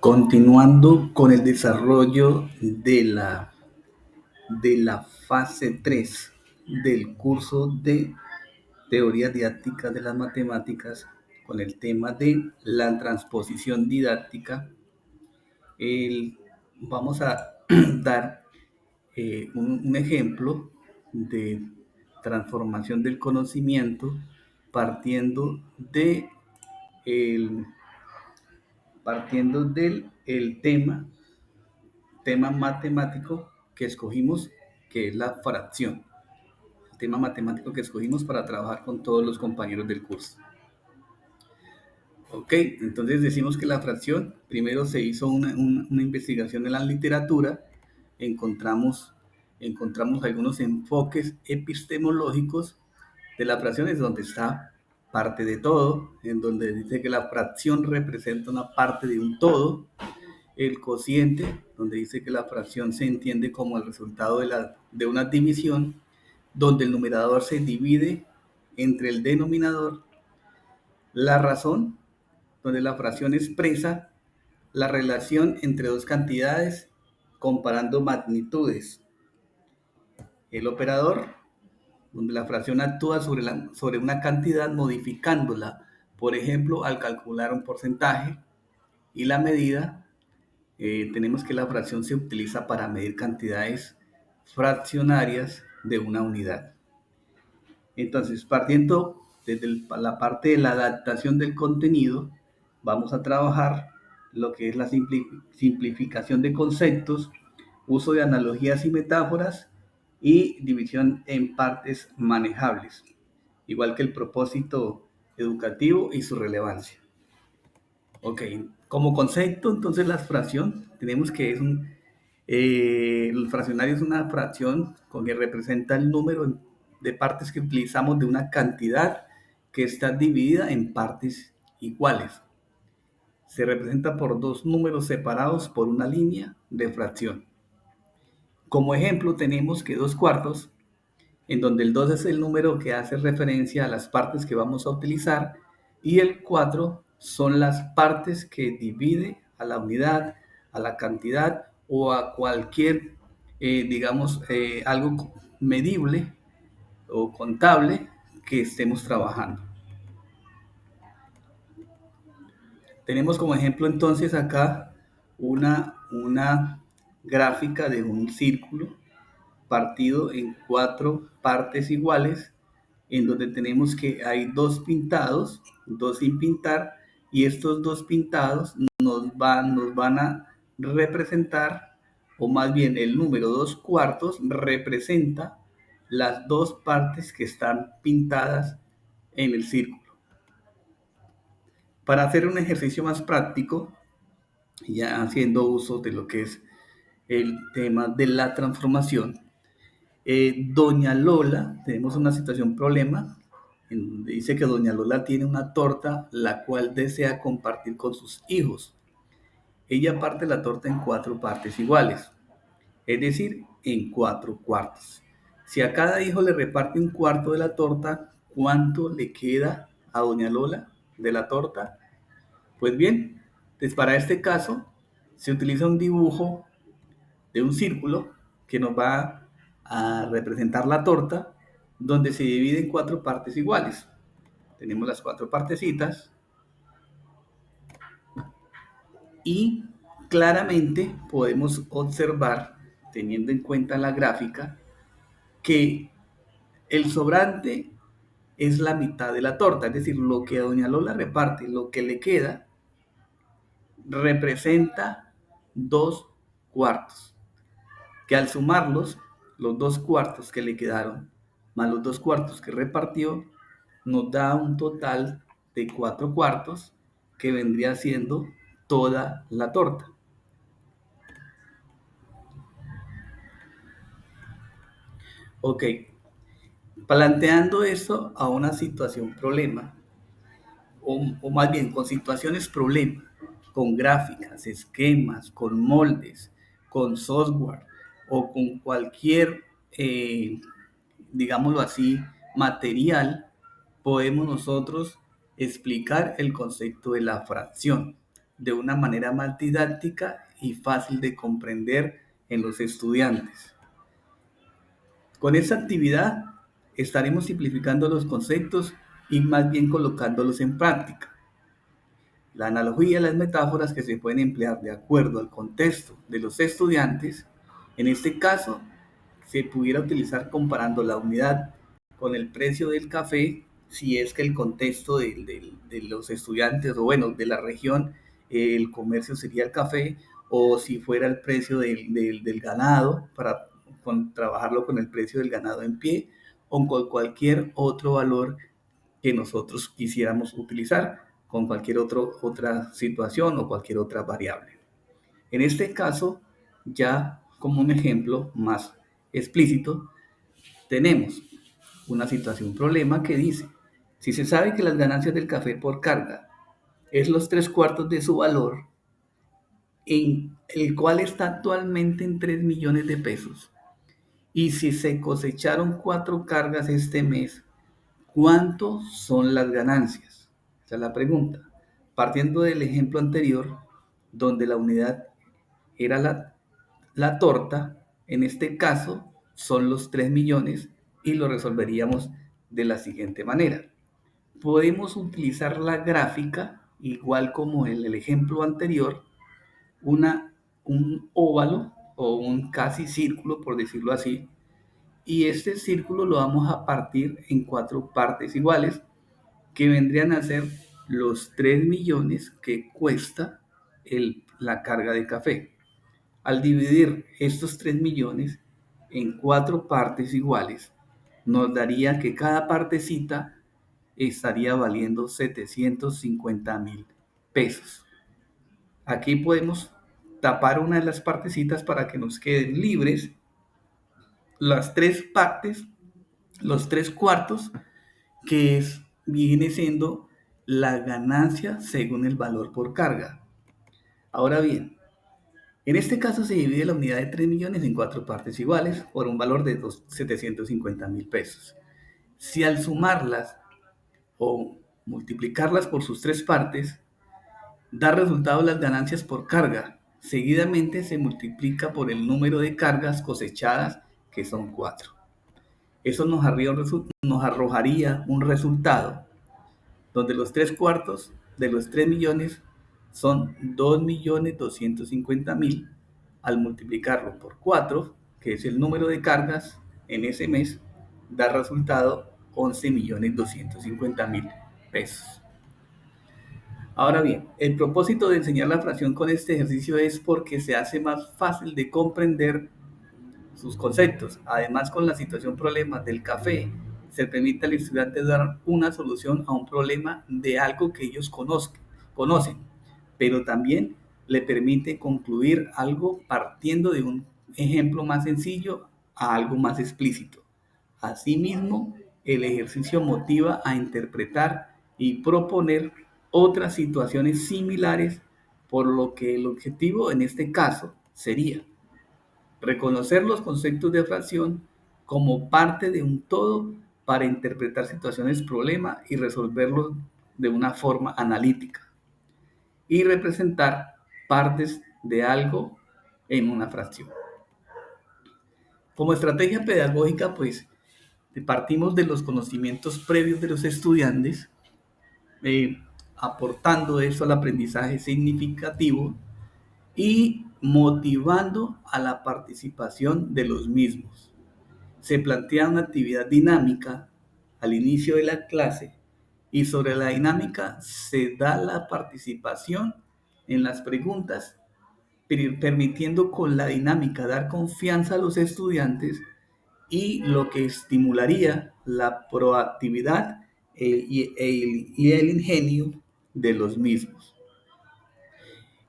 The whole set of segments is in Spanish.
Continuando con el desarrollo de la fase 3 del curso de teoría didáctica de las matemáticas, con el tema de la transposición didáctica, el- vamos a dar un ejemplo de transformación del conocimiento partiendo de el, partiendo del el tema matemático que escogimos, que es la fracción, el tema matemático que escogimos para trabajar con todos los compañeros del curso. Ok, entonces decimos que la fracción, primero se hizo una investigación en la literatura, encontramos, encontramos algunos enfoques epistemológicos de la fracción, es donde está parte de todo, en donde dice que la fracción representa una parte de un todo, el cociente, donde dice que la fracción se entiende como el resultado de una división, donde el numerador se divide entre el denominador, la razón, donde la fracción expresa la relación entre dos cantidades comparando magnitudes, el operador, donde la fracción actúa sobre una cantidad modificándola, por ejemplo, al calcular un porcentaje, y la medida, tenemos que la fracción se utiliza para medir cantidades fraccionarias de una unidad. Entonces, partiendo desde la parte de la adaptación del contenido, vamos a trabajar lo que es la simplificación de conceptos, uso de analogías y metáforas y división en partes manejables, igual que el propósito educativo y su relevancia. Ok, como concepto, entonces la fracción, tenemos que el fraccionario es una fracción con que representa el número de partes que utilizamos de una cantidad que está dividida en partes iguales. Se representa por dos números separados por una línea de fracción. Como ejemplo tenemos que 2 cuartos, en donde el 2 es el número que hace referencia a las partes que vamos a utilizar y el 4 son las partes que divide a la unidad, a la cantidad o a cualquier, digamos, algo medible o contable que estemos trabajando. Tenemos como ejemplo entonces acá una gráfica de un círculo partido en 4 partes iguales, en donde tenemos que hay 2 pintados, 2 sin pintar, y estos 2 pintados nos van a representar, o más bien el número 2 cuartos representa las 2 partes que están pintadas en el círculo. Para hacer un ejercicio más práctico, ya haciendo uso de lo que es el tema de la transformación, Doña Lola, tenemos una situación problema, en donde dice que Doña Lola tiene una torta la cual desea compartir con sus hijos. Ella parte la torta en 4 partes iguales, es decir, en 4 cuartos. Si a cada hijo le reparte un cuarto de la torta, ¿cuánto le queda a Doña Lola de la torta? Pues bien, pues para este caso se utiliza un dibujo de un círculo que nos va a representar la torta, donde se divide en 4 partes iguales. Tenemos las 4 partecitas y claramente podemos observar, teniendo en cuenta la gráfica, que el sobrante es la mitad de la torta, es decir, lo que doña Lola reparte, lo que le queda, representa 2 cuartos, que al sumarlos, los 2 cuartos que le quedaron, más los 2 cuartos que repartió, nos da un total de 4 cuartos, que vendría siendo toda la torta. Ok, planteando esto a una situación problema, o más bien con situaciones problema, con gráficas, esquemas, con moldes, con software o con cualquier, digámoslo así, material, podemos nosotros explicar el concepto de la fracción de una manera más didáctica y fácil de comprender en los estudiantes. Con esta actividad estaremos simplificando los conceptos y más bien colocándolos en práctica. La analogía y las metáforas que se pueden emplear de acuerdo al contexto de los estudiantes, en este caso, se pudiera utilizar comparando la unidad con el precio del café, si es que el contexto de los estudiantes o bueno, de la región, el comercio sería el café, o si fuera el precio del ganado, para trabajarlo con el precio del ganado en pie, o con cualquier otro valor que nosotros quisiéramos utilizar, con cualquier otra situación o cualquier otra variable. En este caso, ya como un ejemplo más explícito, tenemos una situación, un problema que dice, si se sabe que las ganancias del café por carga es los 3/4 de su valor, en el cual está actualmente en 3 millones de pesos, y si se cosecharon 4 cargas este mes, ¿cuánto son las ganancias? Esa es la pregunta. Partiendo del ejemplo anterior, donde la unidad era la torta, en este caso son los 3 millones y lo resolveríamos de la siguiente manera. Podemos utilizar la gráfica, igual como en el ejemplo anterior, un óvalo o un casi círculo, por decirlo así, y este círculo lo vamos a partir en 4 partes iguales, que vendrían a ser los 3 millones que cuesta la carga de café. Al dividir estos 3 millones en 4 partes iguales, nos daría que cada partecita estaría valiendo 750,000 pesos. Aquí podemos tapar una de las partecitas para que nos queden libres las 3 partes, los 3/4, viene siendo la ganancia según el valor por carga. Ahora bien, en este caso se divide la unidad de 3 millones en 4 partes iguales por un valor de 750,000 pesos. Si al sumarlas o multiplicarlas por sus 3 partes, da resultado las ganancias por carga. Seguidamente se multiplica por el número de cargas cosechadas, que son 4. Eso nos arrojaría un resultado donde los 3/4 de los 3 millones son 2.250.000. Al multiplicarlo por 4, que es el número de cargas en ese mes, da resultado 11.250.000 pesos. Ahora bien, el propósito de enseñar la fracción con este ejercicio es porque se hace más fácil de comprender sus conceptos. Además, con la situación problema del café, se permite al estudiante dar una solución a un problema de algo que ellos conocen, pero también le permite concluir algo partiendo de un ejemplo más sencillo a algo más explícito. Asimismo, el ejercicio motiva a interpretar y proponer otras situaciones similares, por lo que el objetivo en este caso sería reconocer los conceptos de fracción como parte de un todo para interpretar situaciones problema y resolverlos de una forma analítica y representar partes de algo en una fracción. Como estrategia pedagógica, pues partimos de los conocimientos previos de los estudiantes, aportando eso al aprendizaje significativo y motivando a la participación de los mismos. Se plantea una actividad dinámica al inicio de la clase y sobre la dinámica se da la participación en las preguntas, permitiendo con la dinámica dar confianza a los estudiantes y lo que estimularía la proactividad y el ingenio de los mismos.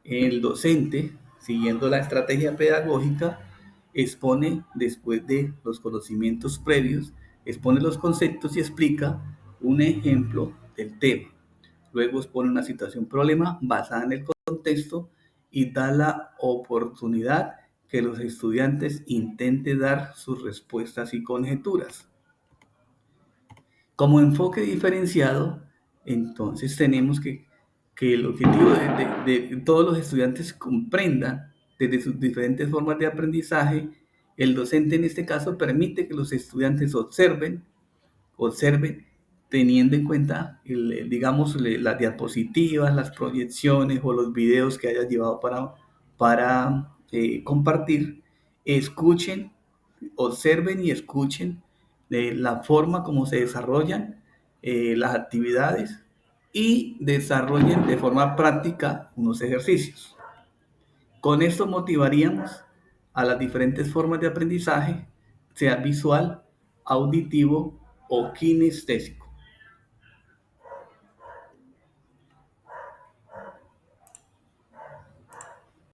El docente, siguiendo la estrategia pedagógica, expone, después de los conocimientos previos, expone los conceptos y explica un ejemplo del tema. Luego expone una situación problema basada en el contexto y da la oportunidad que los estudiantes intenten dar sus respuestas y conjeturas. Como enfoque diferenciado, Entonces tenemos que el objetivo de todos los estudiantes comprendan desde sus diferentes formas de aprendizaje. El docente en este caso permite que los estudiantes observen teniendo en cuenta, digamos, las diapositivas, las proyecciones o los videos que haya llevado para compartir, escuchen, observen y escuchen la forma como se desarrollan las actividades y desarrollen de forma práctica unos ejercicios. Con esto motivaríamos a las diferentes formas de aprendizaje, sea visual, auditivo o kinestésico.